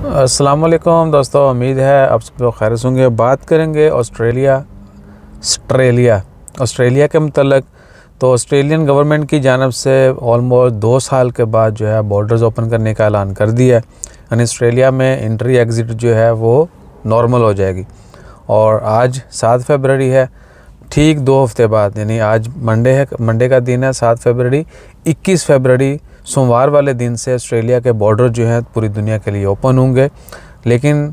अस्सलाम वालेकुम दोस्तों, उम्मीद है आप सब लोग खैर होंगे। बात करेंगे ऑस्ट्रेलिया के मतलब। तो ऑस्ट्रेलियन गवर्नमेंट की जानब से ऑलमोस्ट 2 साल के बाद जो है बॉर्डर्स ओपन करने का ऐलान कर दिया है। यानी ऑस्ट्रेलिया में एंट्री एग्ज़िट जो है वो नॉर्मल हो जाएगी। और आज 7 फरवरी है, ठीक 2 हफ्ते बाद, यानी आज मंडे का दिन है 7 फरवरी। 21 फरवरी सोमवार वाले दिन से ऑस्ट्रेलिया के बॉर्डर जो हैं पूरी दुनिया के लिए ओपन होंगे। लेकिन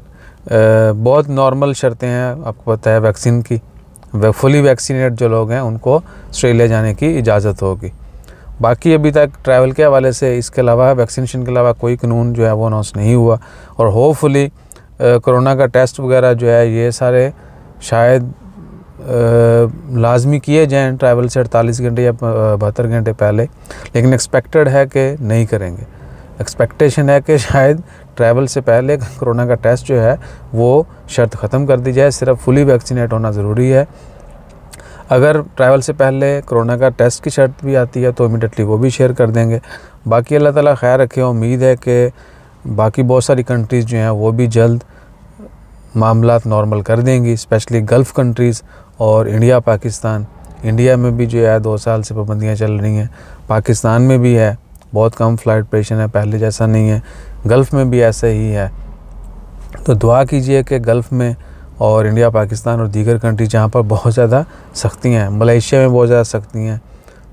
बहुत नॉर्मल शर्तें हैं, आपको पता है वैक्सीन की। फुली वैक्सीनेट जो लोग हैं उनको ऑस्ट्रेलिया जाने की इजाज़त होगी। बाकी अभी तक ट्रैवल के हवाले से इसके अलावा वैक्सीनेशन के अलावा कोई कानून जो है वो अनाउंस नहीं हुआ। और होपफुली कोरोना का टेस्ट वगैरह जो है ये सारे शायद लाजमी किए जाएं ट्रैवल से 48 घंटे या 72 घंटे पहले। लेकिन एक्सपेक्टेड है कि नहीं करेंगे। एक्सपेक्टेशन है कि शायद ट्रैवल से पहले कोरोना का टेस्ट जो है वो शर्त ख़त्म कर दी जाए। सिर्फ फुली वैक्सीनेट होना ज़रूरी है। अगर ट्रैवल से पहले कोरोना का टेस्ट की शर्त भी आती है तो इमीडिएटली वो भी शेयर कर देंगे। बाकी अल्लाह ताला खैर रखे। उम्मीद है कि बाकी बहुत सारी कंट्रीज़ जो हैं वो भी जल्द मामलात नॉर्मल कर देंगी, स्पेशली गल्फ़ कंट्रीज़ और इंडिया पाकिस्तान। इंडिया में भी जो है 2 साल से पाबंदियाँ चल रही हैं, पाकिस्तान में भी है, बहुत कम फ़्लाइट ऑपरेशन है, पहले जैसा नहीं है। गल्फ़ में भी ऐसा ही है। तो दुआ कीजिए कि गल्फ़ में और इंडिया पाकिस्तान और दीगर कंट्री जहाँ पर बहुत ज़्यादा सख्तियाँ हैं, मलेशिया में बहुत ज़्यादा सख्तियाँ हैं,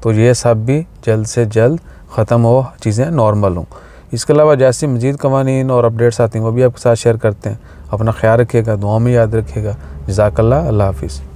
तो ये सब भी जल्द से जल्द ख़त्म हो, चीज़ें नॉर्मल हों। इसके अलावा जैसी मज़ीद कवानीन और अपडेट्स आती हैं वो भी आपके साथ शेयर करते हैं। अपना ख्याल रखिएगा, दुआ में याद रखिएगा। जज़ाकल्लाह, अल्लाह हाफ़िज़।